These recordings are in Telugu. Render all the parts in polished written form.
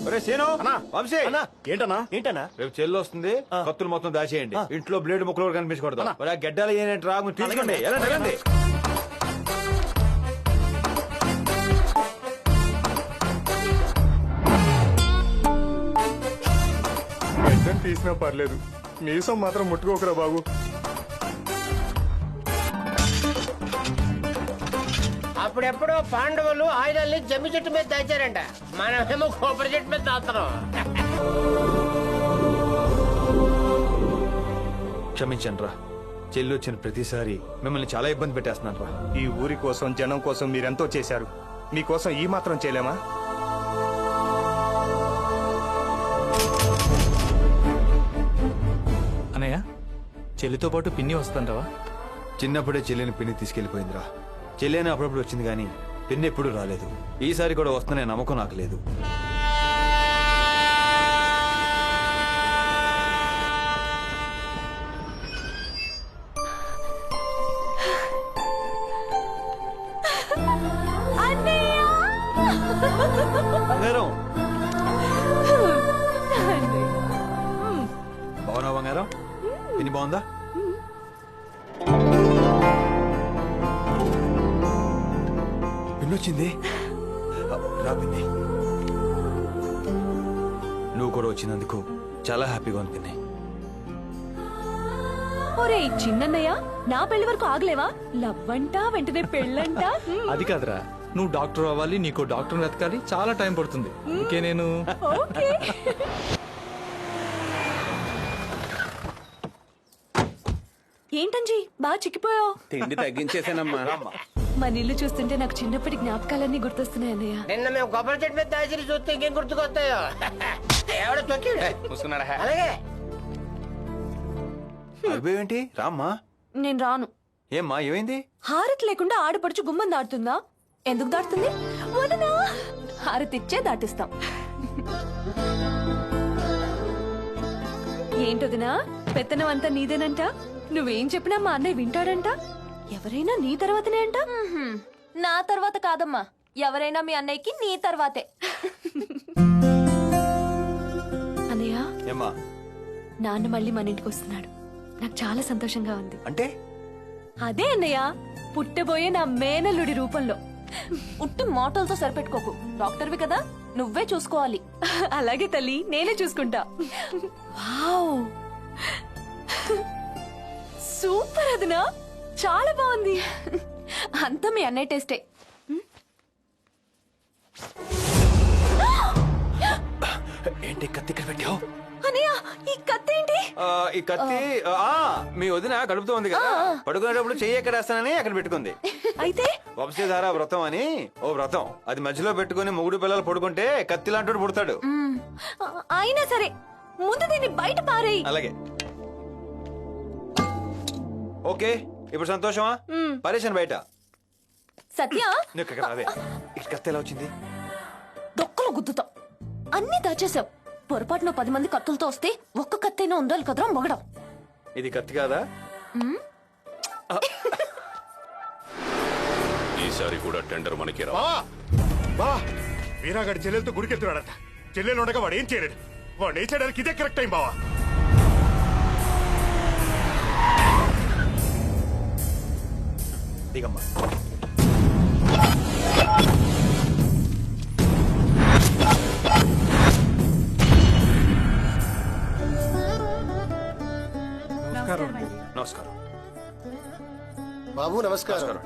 ఒరే సీను వంశీ ఏంటన్నా రేపు చెల్లి వస్తుంది కత్తులు మొత్తం దాచేయండి ఇంట్లో బ్లేడ్ ముక్కలు కనిపించకూడదు మరి ఆ గడ్డలు ఏంటంటే రాగు తీసుకోండి వెళ్ళండి గడ్డం తీసినా పర్లేదు మీసం మాత్రం ముట్టుకోకరా బాబు. అప్పుడెప్పుడో పాండవులు ఆయుధాన్ని జమ్మి చెట్టు మీద దాచారంట, మనమేమో కొబ్బరి చెట్టు మీద దాస్తున్నాం. క్షమించండి రా, చెల్లి వచ్చిన ప్రతిసారి మిమ్మల్ని చాలా ఇబ్బంది పెట్టేస్తున్నాను రా. ఈ ఊరి కోసం జనం కోసం మీరెంతో చేశారు, మీకోసం ఈ మాత్రం చేయలేమా? అన్నయ్య, చెల్లితో పాటు పిన్ని వస్తుంటావా? చిన్నప్పుడే చెల్లిని పిన్ని తీసుకెళ్లిపోయిందిరా. చెల్లిని అప్పుడప్పుడు వచ్చింది కానీ పిన్ని ఎప్పుడు రాలేదు. ఈసారి కూడా వస్తుందనే నమ్మకం నాకు లేదు. బంగారం బాగున్నావా బంగారం? పిన్ని బాగుందా? పిన్నొచ్చింది రా పిన్ని. నువ్వు కూడా వచ్చినందుకు చాలా హ్యాపీగా ఉంది పిన్ని. ఒరే చిన్నన్నయ్య, నా పెళ్లి వరకు ఆగలేవా? లవ్వంటా వెంటనే పెళ్ళంట. అది కాదురా, నువ్వు డాక్టర్ అవ్వాలి, నీకు డాక్టర్ వెతకాలి, చాలా టైం పడుతుంది. అందుకే నేను ఏంటంజీ బాగా చిక్కిపోయావు? తిండి తగ్గించేసానమ్మా. మన ఇల్లు చూస్తుంటే నాకు చిన్నప్పటి జ్ఞాపకాలన్నీ గుర్తొస్తున్నాయి అన్నయ్య. నిన్న మేము కొబ్బరి చెట్టు మీద దాచి చూస్తే ఇంకేం గుర్తుకొస్తాయో. ఎవడో తొక్కాడు. అలాగే అయిపోయేంటి రామ్మా. నేను రాను. ఏమ్మా ఏమైంది? హారతి లేకుండా ఆడపడుచు గుమ్మం దాటుతుందా? ఎందుకు దాటుతుంది? వదనా, హారతిచ్చే దాటిస్తాం. ఏంటొదినా, పెత్తనం అంతా నీదేనంట. నువ్వేం చెప్పినా మా అన్నయ్య వింటాడంట. ఎవరైనా నీ తర్వాతనే అంట. నా తర్వాత కాదమ్మా, ఎవరైనా మీ అన్నయ్యకి నీ తర్వాతే. అన్నయ్య, ఏమ్మా? నాన్న మళ్ళీ మన ఇంటికి వస్తున్నాడు. నాకు చాలా సంతోషంగా ఉంది. అంటే అదే అన్నయ్య, పుట్టబోయే నా మేనల్లుడి రూపంలో. ఉట్టి మోటలతో సరిపెట్టుకోకు, డాక్టర్వి కదా, నువ్వే చూసుకోవాలి. అలాగే తల్లి, నేనే చూసుకుంటా. వావ్, సూపర్ అదనా, చాలా బాగుంది. అంతా మీ అన్నయ్య టేస్టే. ఏంటి కత్తి ఇక్కడ పెట్టావు? అన్నయ్య, ఈ కత్తి ఏంటి? ఈ కత్తి మీ వదిన కడుపుతో ఉంది కదా, పడుకునేటప్పుడు చెయ్యి ఎక్కడ వేస్తానని అక్కడ పెట్టుకుంది. అయితే వంశధార వ్రతం అని ఓ వ్రతం, అది మధ్యలో పెట్టుకుని మొగుడు పిల్లలు పడుకుంటే కత్తి లాంటి పుడతాడు. అయినా సరే ముందు దీన్ని బయట పారేయి. అలాగే. ఓకే, ఇప్పుడు సంతోషమా? పరేషన్ బయట. సత్య, ఇక్కడ కత్తి ఎలా వచ్చింది? దొక్కలు గుద్దుతాం. అన్ని దాచేసావు. పొరపాటున 10 మంది కత్తులతో వస్తే ఒక్క కత్తైనా ఉండాలి కదరా మొగడం. ఇది కత్తి కాదా? ఈసారి కూడా టెండర్ మనకి రా. వీరాగడి చెల్లెలతో గుడికెత్తున్నాడట. చెల్లెలు ఉండగా వాడు ఏం చేయలేడు. వాడు ఏం చేయడానికి ఇదే కరెక్ట్ టైం బావా. దిగమ్మా. నమస్కారం బాబు. నమస్కారం.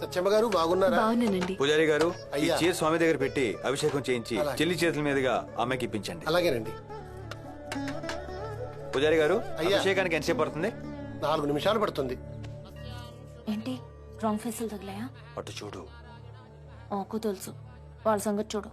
సత్యమ్మ గారు బాగున్నారా? బాగున్నానండి. పూజారి గారు, ఈ అయ్యా. చీర స్వామి దగ్గర పెట్టి అభిషేకం చేయించి అలాగే. చెల్లి చేతుల మీదుగా అమ్మాయికి ఇప్పించండి. అలాగేనండి. పూజారి గారు, అయ్యా. అభిషేకానికి ఎంతసేపు పడుతుంది? 4 నిమిషాలు పడుతుంది. ఏంటి రాంగ్ ఫేసులు తగిలాయా? అటు చూడు. ఆకు తెలుసు, వాళ్ళ సంగతి చూడు.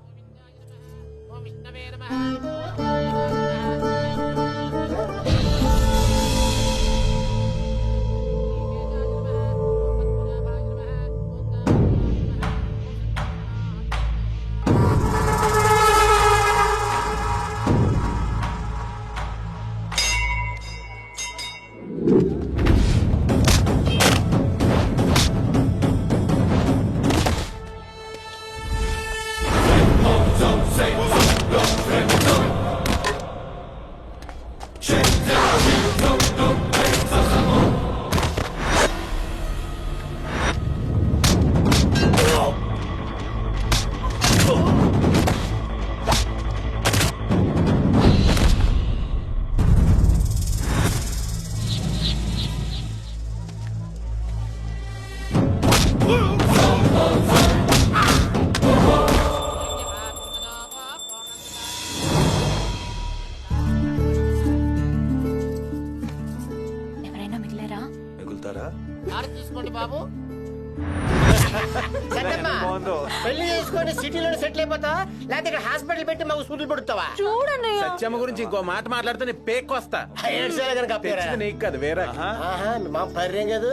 Say, go, బాబు సత్యమ్మా, బాగుందో. పెళ్లి చేసుకొని సిటీలో సెటిల్ అయిపోతా లేకపోతే ఇక్కడ హాస్పిటల్ పెట్టి మాకు సూదులు పడుతావా? చూడన్నయ్య సత్యమ్మ గురించి ఇంకో మాట మాట్లాడితే నేను పేక్కొస్తా. ఏడ్చేలా కనుక అప్పేరా? తెచ్చింది నీకు కాదు వేరే. ఆహా, మా పర్యం కాదు.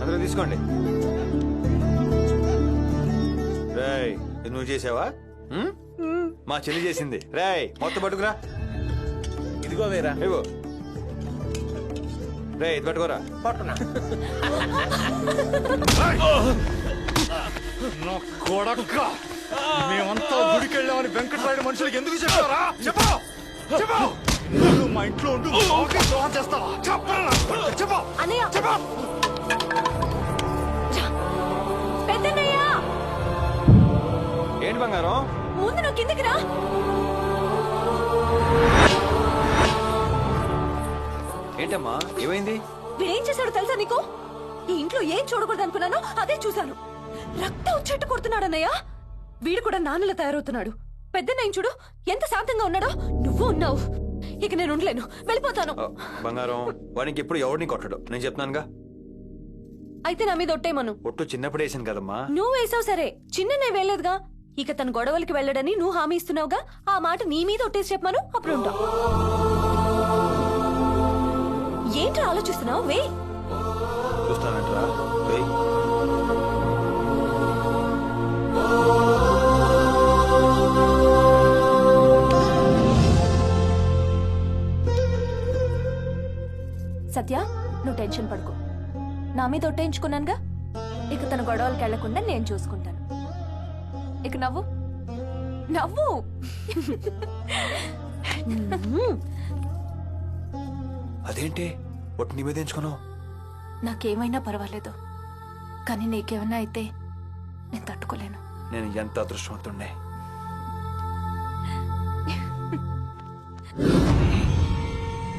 అందరూ తీసుకోండి. రేయ్ ఇది నువ్వు చేసావా? ఉం? మా చెల్లి చేసింది. రేయ్ మొత్తం పట్టుకురా. ఇదిగో వేరా. ఇవ్వు. రేయ్ ఇది పట్టుకోరా. పట్టునా నా కొడక మేమంతా గుడికి వెళ్ళామని వెంకటరాయుడు మనుషులకి ఎందుకు చెప్పారా? చెప్పు చెప్పు. నువ్వు మా ఇంట్లో ఉండు మాకే ద్రోహం చేస్తావా? చెప్పరా నా కొడుకు, చెప్పు అన్నయ్య చెప్పు. పెద్దన్నయ్య ఏంటి బంగారం? ముందు నువ్వు కిందకి రా. ఏంటమ్మా ఏమైంది? వీడేం చేశాడో తెలుసా నీకు? ఈ ఇంట్లో ఏం చూడకూడదు అనుకున్నానో అదే చూశాను. రక్తం వచ్చేట్టు కొడుతున్నాడన్నయ్య. వీడు కూడా నాన్నలా తయారవుతున్నాడు. పెద్దన్నయ్య చూడు ఎంత శాంతంగా ఉన్నాడో. నువ్వు ఉన్నావు. ఇక నేను ఉండలేను, వెళ్ళిపోతాను. బంగారం వానికి ఎప్పుడు ఎవరిని కొట్టడు, నేను చెప్తున్నానుగా. అయితే నా మీద ఒట్టేమను. ఒట్టు చిన్నప్పుడు వేసాను కదమ్మా. నువ్వు వేసావు సరే, చిన్ననే వేయలేదుగా. ఇక తన గొడవలకి వెళ్ళడని నువ్వు హామీ ఇస్తున్నావుగా. ఆ మాట నీ మీద ఒట్టేసి చెప్పమను, అప్పుడు ఉంటావు. ఏంట్రా ఆలోచిస్తున్నావు? వే. చూస్తానంటరా. రేయ్ సత్య, నువ్వు టెన్షన్ పడుకో. నా మీద ఒట్టేయించుకున్నానుగా. ఇక తన గొడవలకి వెళ్లకుండా నేను చూసుకుంటాను. ఇక నవ్వు నవ్వు. అదేంటి ఒట్టు నీ మీద ఎంచుకున్నావు? నాకేమైనా పర్వాలేదు, కానీ నీకేమైనా అయితే నేను తట్టుకోలేను. నేను ఎంత అదృష్టవంతుండే.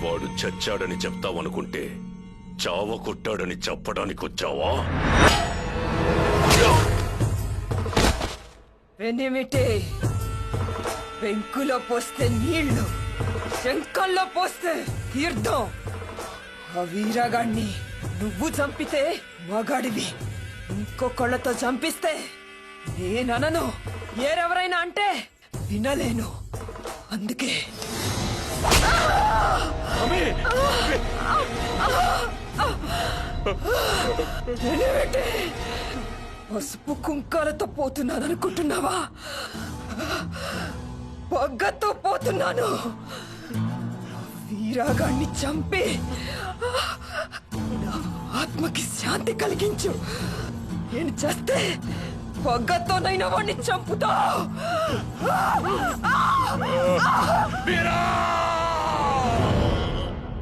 వాడు చచ్చాడని చెప్తావనుకుంటే చావ కొట్టాడని చెప్పడానికి వచ్చావా? వెనిమిటే పెంకులో పోస్తే నీళ్లు, శంకల్లో పోస్తే తీర్థం. ఆ వీరగాణ్ణి నువ్వు చంపితే మగాడివి, ఇంకొకళ్ళతో చంపిస్తే నేననను. ఏరెవరైనా అంటే వినలేను. అందుకే వెనిమిటే, పసుపు కుంకాలతో పోతున్నాననుకుంటున్నావా? పగ్గతో పోతున్నాను. వీరాగాన్ని చంపి నా ఆత్మకి శాంతి కలిగించు. నేను చేస్తే పగ్గతోనైనా వాడిని చంపుతా. వీరా!